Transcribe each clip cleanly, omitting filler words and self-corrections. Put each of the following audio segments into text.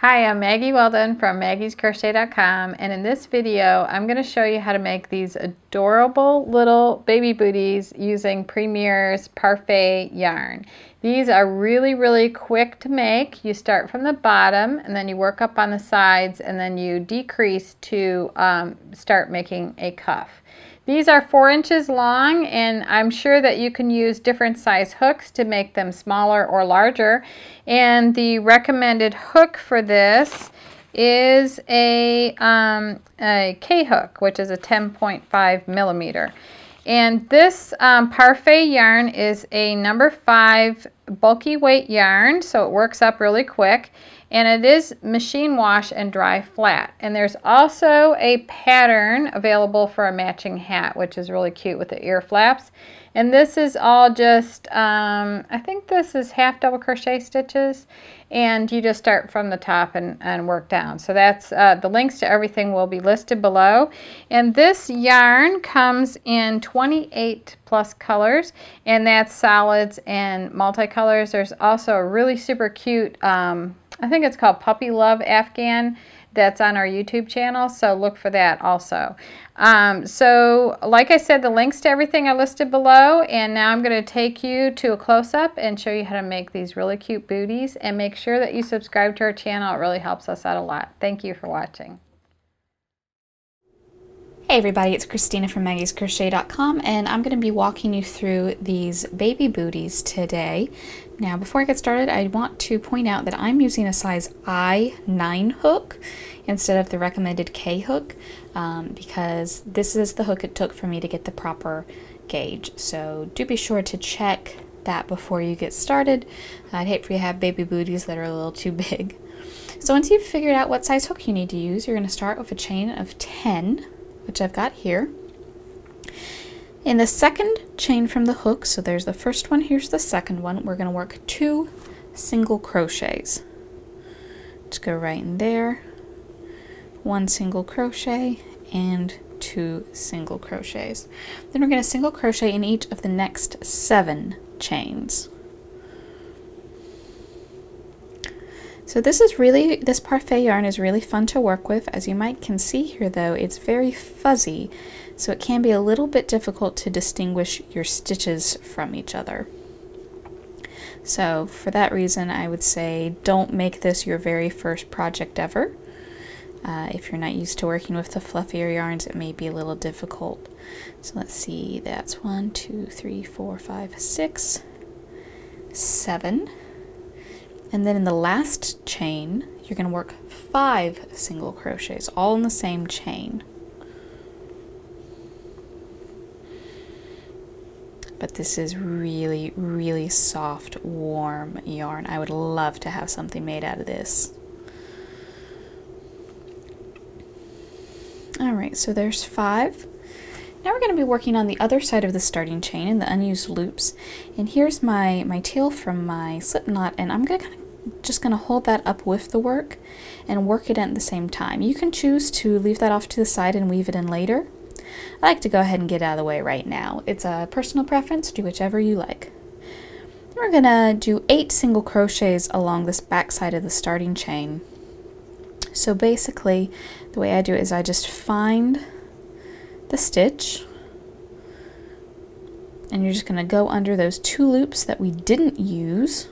Hi, I'm Maggie Weldon from maggiescrochet.com, and in this video I'm going to show you how to make these adorable little baby booties using Premier's Parfait yarn. These are really quick to make. You start from the bottom and then you work up on the sides and then you decrease to start making a cuff. These are 4 inches long, and I'm sure that you can use different size hooks to make them smaller or larger. And the recommended hook for this is a K hook, which is a 10.5 millimeter. And this Parfait yarn is a number 5 bulky weight yarn, so it works up really quick. And it is machine wash and dry flat. And there's also a pattern available for a matching hat, which is really cute with the ear flaps. And this is all just, I think this is half double crochet stitches. And you just start from the top and work down. So that's, the links to everything will be listed below. And this yarn comes in 28 plus colors, and that's solids and multicolors. There's also a really super cute, I think it's called Puppy Love Afghan, that's on our YouTube channel, so look for that also. So like I said, the links to everything are listed below, and now I'm going to take you to a close-up and show you how to make these really cute booties, and make sure that you subscribe to our channel. It really helps us out a lot. Thank you for watching. Hey everybody, it's Christina from maggiescrochet.com, and I'm going to be walking you through these baby booties today. Now before I get started, I want to point out that I'm using a size I9 hook instead of the recommended K hook, because this is the hook it took for me to get the proper gauge. So do be sure to check that before you get started. I'd hate for you to have baby booties that are a little too big. So once you've figured out what size hook you need to use, you're going to start with a chain of 10, which I've got here. In the second chain from the hook, so there's the first one, here's the second one, we're going to work 2 single crochets. Just go right in there, 1 single crochet and 2 single crochets. Then we're going to single crochet in each of the next 7 chains. So this Parfait yarn is really fun to work with. As you might can see here though, it's very fuzzy, so it can be a little bit difficult to distinguish your stitches from each other. So for that reason, I would say don't make this your very first project ever. If you're not used to working with the fluffier yarns, it may be a little difficult. So let's see, that's 1, 2, 3, 4, 5, 6, 7. And then in the last chain, you're going to work 5 single crochets, all in the same chain. But this is really soft, warm yarn. I would love to have something made out of this. Alright, so there's 5. Now we're going to be working on the other side of the starting chain in the unused loops. And here's my tail from my slip knot, and I'm just going to hold that up with the work and work it in at the same time. You can choose to leave that off to the side and weave it in later. I like to go ahead and get out of the way right now. It's a personal preference, do whichever you like. We're going to do 8 single crochets along this back side of the starting chain. So basically, the way I do it is I just find the stitch, and you're just going to go under those 2 loops that we didn't use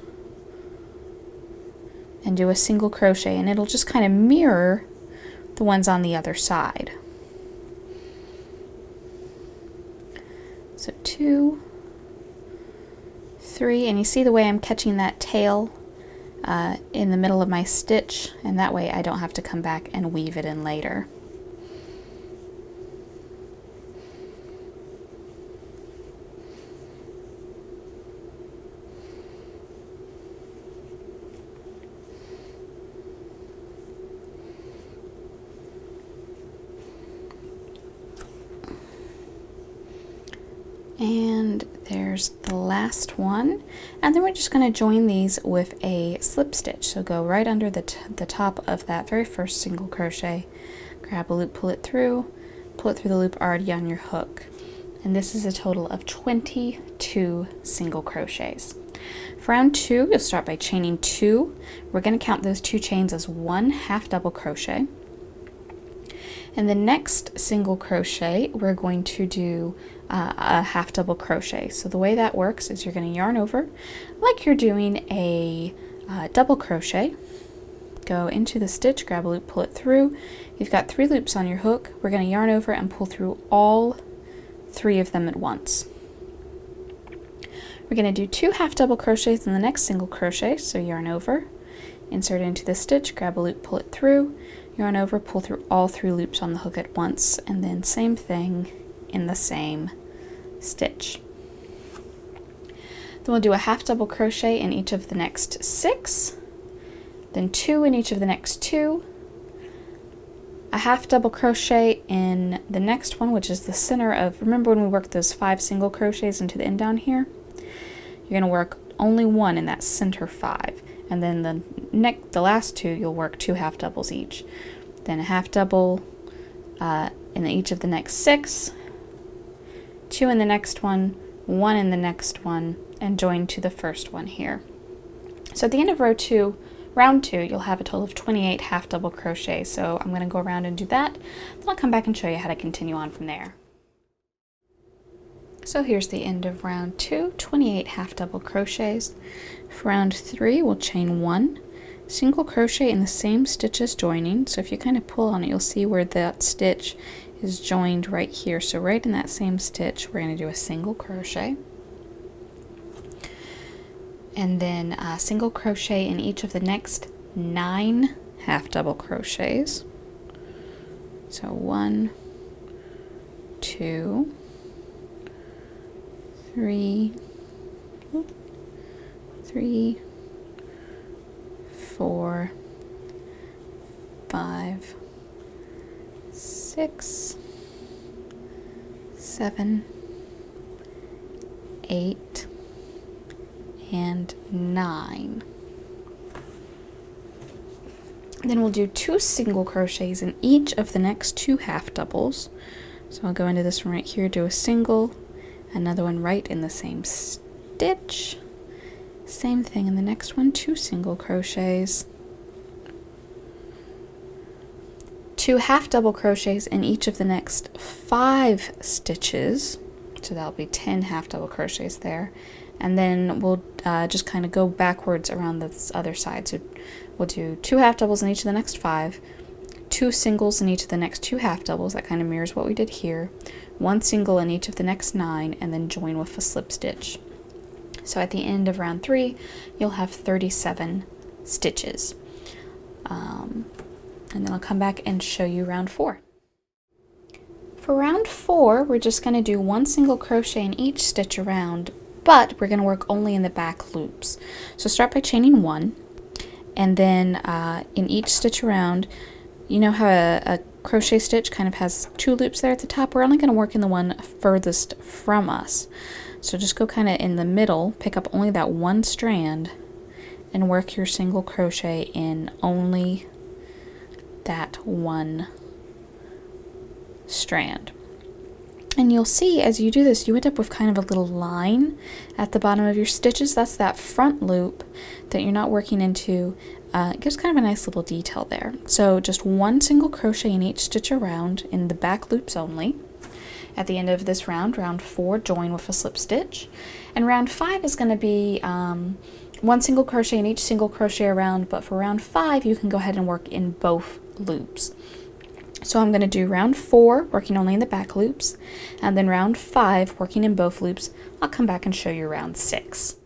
and do a single crochet, and it'll just kind of mirror the ones on the other side. So 2, 3, and you see the way I'm catching that tail in the middle of my stitch, and that way I don't have to come back and weave it in later. And there's the last one, and then we're just going to join these with a slip stitch. So go right under the top of that very first single crochet, grab a loop, pull it through the loop already on your hook, and this is a total of 22 single crochets. For round 2, you'll start by chaining 2. We're going to count those 2 chains as 1 half double crochet. And the next single crochet, we're going to do a half double crochet. So the way that works is you're going to yarn over like you're doing a double crochet. Go into the stitch, grab a loop, pull it through. You've got 3 loops on your hook. We're going to yarn over and pull through all 3 of them at once. We're going to do 2 half double crochets in the next single crochet, so yarn over, insert into the stitch, grab a loop, pull it through, yarn over, pull through all 3 loops on the hook at once, and then same thing in the same stitch. Then we'll do a half double crochet in each of the next 6, then 2 in each of the next 2, a half double crochet in the next one, which is the center of, remember when we worked those 5 single crochets into the end down here? You're going to work only 1 in that center 5, and then the last 2 you'll work 2 half doubles each. Then a half double in each of the next 6, 2 in the next one, 1 in the next one, and join to the first one here. So at the end of round 2, you'll have a total of 28 half double crochets. So I'm going to go around and do that, then I'll come back and show you how to continue on from there. So here's the end of round 2, 28 half double crochets. For round 3, we'll chain 1, single crochet in the same stitch as joining. So if you kind of pull on it, you'll see where that stitch is joined right here. So right in that same stitch, we're going to do a single crochet. And then single crochet in each of the next 9 half double crochets. So 1, 2, 3, 4, 5, 6, 7, 8, and 9. Then we'll do 2 single crochets in each of the next 2 half doubles. So I'll go into this one right here, do a single, another one right in the same stitch, same thing in the next one, 2 single crochets, 2 half double crochets in each of the next 5 stitches, so that'll be 10 half double crochets there, and then we'll just kind of go backwards around this other side. So we'll do 2 half doubles in each of the next 5, 2 singles in each of the next 2 half doubles, that kind of mirrors what we did here, 1 single in each of the next 9, and then join with a slip stitch. So at the end of round 3, you'll have 37 stitches. And then I'll come back and show you round 4. For round 4, we're just going to do 1 single crochet in each stitch around, but we're going to work only in the back loops. So start by chaining 1, and then in each stitch around, you know how a crochet stitch kind of has 2 loops there at the top? We're only going to work in the one furthest from us. So just go kind of in the middle, pick up only that 1 strand, and work your single crochet in only that 1 strand. And you'll see as you do this, you end up with kind of a little line at the bottom of your stitches. That's that front loop that you're not working into. It gives kind of a nice little detail there. So just 1 single crochet in each stitch around in the back loops only. At the end of this round, round 4, join with a slip stitch. And round 5 is going to be 1 single crochet in each single crochet around, but for round 5, you can go ahead and work in both loops. So I'm going to do round 4, working only in the back loops, and then round 5, working in both loops. I'll come back and show you round 6.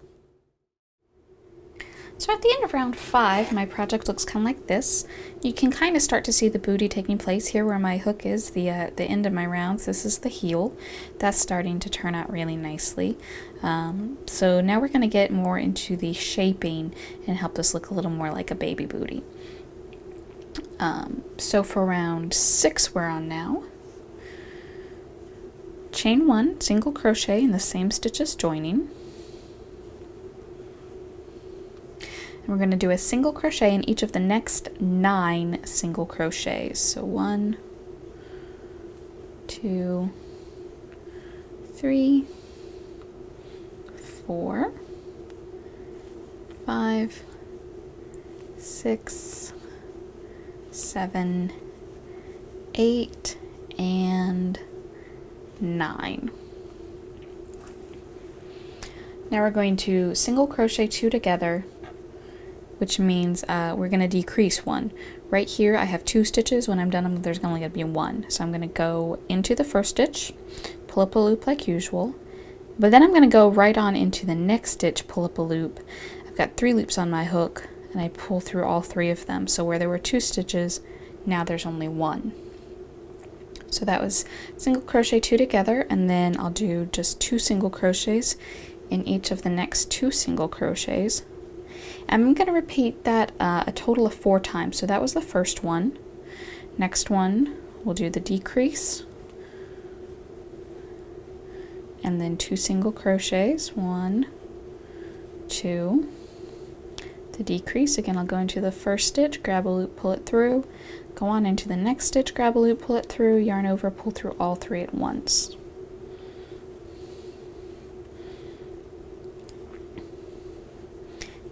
So at the end of round 5, my project looks kind of like this. You can kind of start to see the booty taking place here where my hook is, the end of my rounds. This is the heel. That's starting to turn out really nicely. So now we're going to get more into the shaping and help this look a little more like a baby booty. So for round 6 we're on now. Chain 1, single crochet in the same stitch as joining. And we're going to do a single crochet in each of the next 9 single crochets. So 1, 2, 3, 4, 5, 6, 7, 8, and 9. Now we're going to single crochet 2 together, which means we're going to decrease 1. Right here I have 2 stitches. When I'm done, there's only going to be 1. So I'm going to go into the first stitch, pull up a loop like usual, but then I'm going to go right on into the next stitch, pull up a loop. I've got 3 loops on my hook, and I pull through all 3 of them. So where there were 2 stitches, now there's only 1. So that was single crochet 2 together, and then I'll do just 2 single crochets in each of the next 2 single crochets. I'm going to repeat that a total of 4 times. So that was the first one. Next one, we'll do the decrease, and then 2 single crochets, 1, 2, the decrease. Again, I'll go into the first stitch, grab a loop, pull it through, go on into the next stitch, grab a loop, pull it through, yarn over, pull through all 3 at once.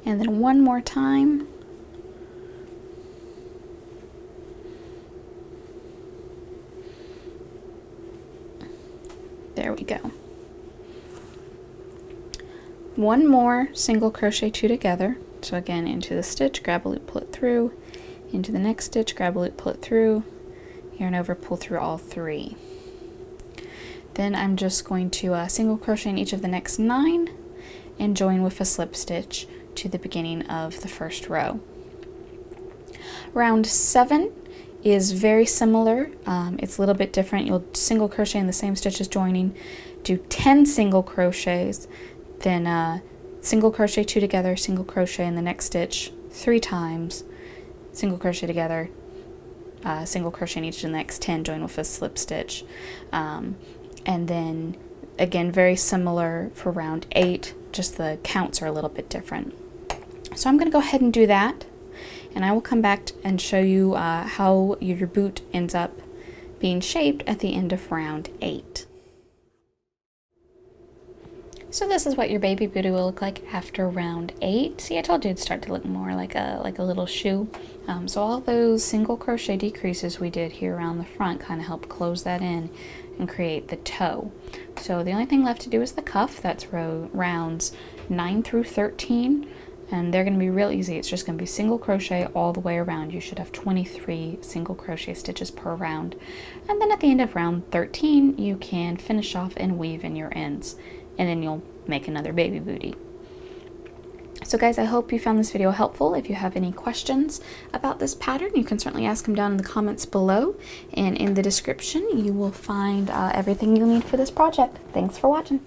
And then one more time. There we go. One more single crochet 2 together. So again, into the stitch, grab a loop, pull it through, into the next stitch, grab a loop, pull it through, yarn over, pull through all 3. Then I'm just going to single crochet in each of the next 9 and join with a slip stitch to the beginning of the first row. Round 7 is very similar. It's a little bit different. You'll single crochet in the same stitch as joining, do 10 single crochets, then single crochet 2 together, single crochet in the next stitch 3 times, single crochet together, single crochet in each of the next 10, join with a slip stitch, and then again very similar for round 8, just the counts are a little bit different. So I'm going to go ahead and do that, and I will come back and show you how your boot ends up being shaped at the end of round 8. So this is what your baby booty will look like after round 8. See, I told you it'd start to look more like a little shoe. So all those single crochet decreases we did here around the front kind of help close that in and create the toe. So the only thing left to do is the cuff. That's rounds 9 through 13. And they're going to be real easy. It's just going to be single crochet all the way around. You should have 23 single crochet stitches per round. And then at the end of round 13, you can finish off and weave in your ends. And then you'll make another baby booty. So guys, I hope you found this video helpful. If you have any questions about this pattern, you can certainly ask them down in the comments below. And in the description, you will find everything you'll need for this project. Thanks for watching.